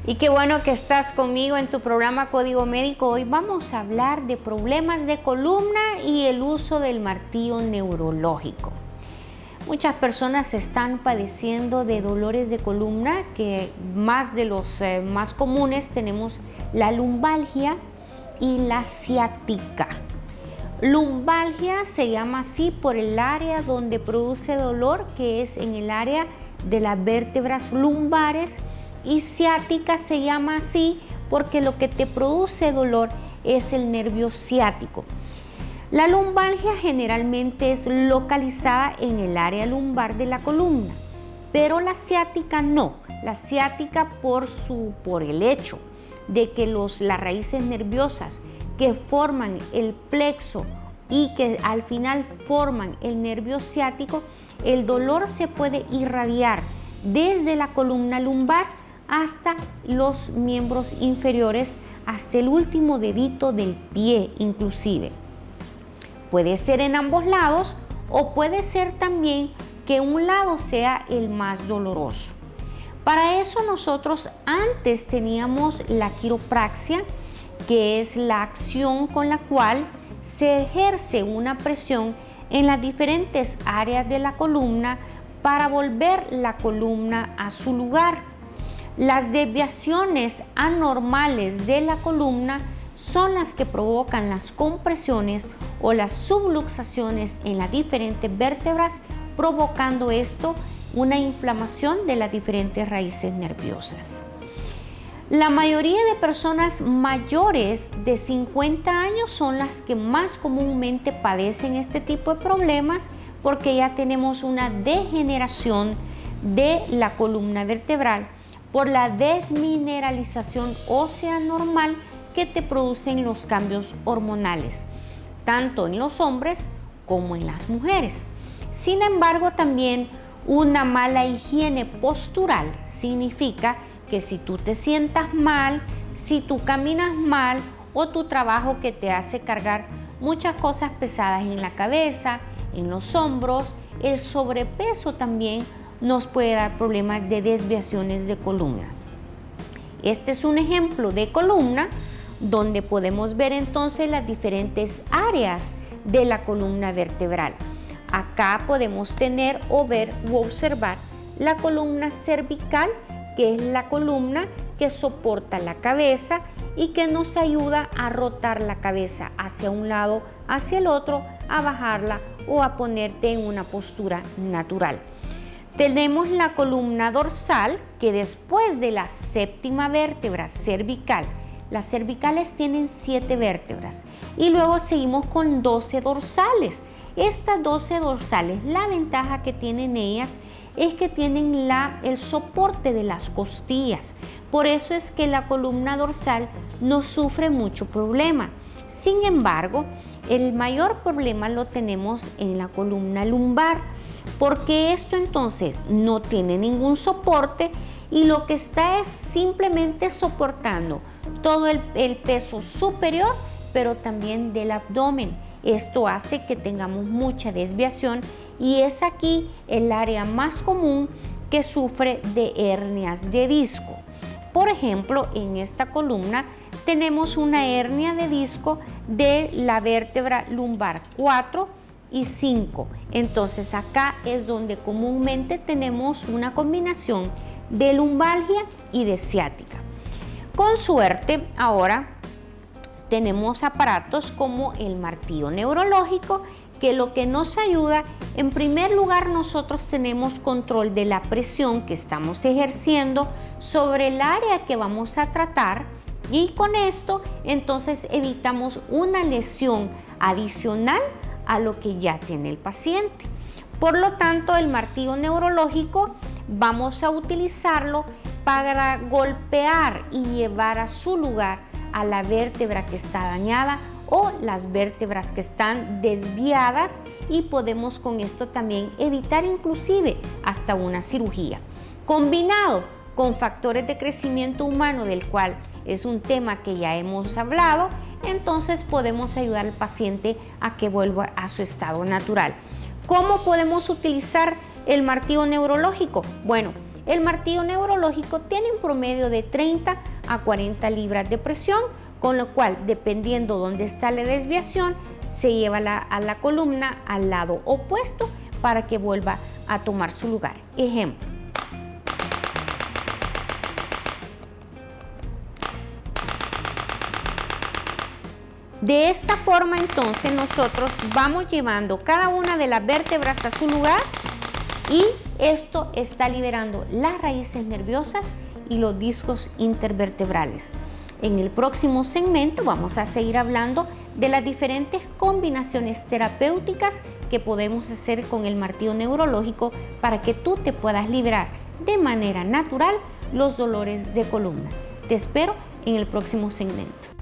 Y qué bueno que estás conmigo en tu programa Código Médico. Hoy vamos a hablar de problemas de columna y el uso del martillo neurológico. Muchas personas están padeciendo de dolores de columna, que más de los más comunes tenemos la lumbalgia y la ciática. Lumbalgia se llama así por el área donde produce dolor, que es en el área de las vértebras lumbares, y ciática se llama así porque lo que te produce dolor es el nervio ciático. La lumbalgia generalmente es localizada en el área lumbar de la columna, pero la ciática no. La ciática por el hecho de que las raíces nerviosas que forman el plexo y que al final forman el nervio ciático, el dolor se puede irradiar desde la columna lumbar hasta los miembros inferiores, hasta el último dedito del pie inclusive. Puede ser en ambos lados o puede ser también que un lado sea el más doloroso. Para eso nosotros antes teníamos la quiropraxia, que es la acción con la cual se ejerce una presión en las diferentes áreas de la columna para volver la columna a su lugar. Las desviaciones anormales de la columna son las que provocan las compresiones o las subluxaciones en las diferentes vértebras, provocando esto una inflamación de las diferentes raíces nerviosas. La mayoría de personas mayores de 50 años son las que más comúnmente padecen este tipo de problemas, porque ya tenemos una degeneración de la columna vertebral por la desmineralización ósea normal que te producen los cambios hormonales, tanto en los hombres como en las mujeres. Sin embargo, también una mala higiene postural significa que si tú te sientas mal, si tú caminas mal o tu trabajo que te hace cargar muchas cosas pesadas en la cabeza, en los hombros, el sobrepeso también nos puede dar problemas de desviaciones de columna. Este es un ejemplo de columna donde podemos ver entonces las diferentes áreas de la columna vertebral. Acá podemos tener o ver u observar la columna cervical, que es la columna que soporta la cabeza y que nos ayuda a rotar la cabeza hacia un lado, hacia el otro, a bajarla o a ponerte en una postura natural. Tenemos la columna dorsal, que después de la séptima vértebra cervical, las cervicales tienen 7 vértebras y luego seguimos con 12 dorsales. Estas 12 dorsales, la ventaja que tienen ellas es que tienen el soporte de las costillas. Por eso es que la columna dorsal no sufre mucho problema. Sin embargo, el mayor problema lo tenemos en la columna lumbar, porque esto entonces no tiene ningún soporte y lo que está es simplemente soportando todo el peso superior, pero también del abdomen. Esto hace que tengamos mucha desviación y es aquí el área más común que sufre de hernias de disco. Por ejemplo, en esta columna tenemos una hernia de disco de la vértebra lumbar 4 y 5. Entonces acá es donde comúnmente tenemos una combinación de lumbalgia y de ciática. Con suerte ahora tenemos aparatos como el martillo neurológico, que lo que nos ayuda, en primer lugar, nosotros tenemos control de la presión que estamos ejerciendo sobre el área que vamos a tratar, y con esto entonces evitamos una lesión adicional a lo que ya tiene el paciente. Por lo tanto, el martillo neurológico vamos a utilizarlo para golpear y llevar a su lugar a la vértebra que está dañada o las vértebras que están desviadas, y podemos con esto también evitar inclusive hasta una cirugía. Combinado con factores de crecimiento humano, del cual es un tema que ya hemos hablado, entonces podemos ayudar al paciente a que vuelva a su estado natural. ¿Cómo podemos utilizar el martillo neurológico? Bueno, El martillo neurológico tiene un promedio de 30 a 40 libras de presión, con lo cual, dependiendo dónde está la desviación, se lleva a la columna al lado opuesto para que vuelva a tomar su lugar. Ejemplo. De esta forma, entonces, nosotros vamos llevando cada una de las vértebras a su lugar y esto está liberando las raíces nerviosas y los discos intervertebrales. En el próximo segmento vamos a seguir hablando de las diferentes combinaciones terapéuticas que podemos hacer con el martillo neurológico para que tú te puedas liberar de manera natural los dolores de columna. Te espero en el próximo segmento.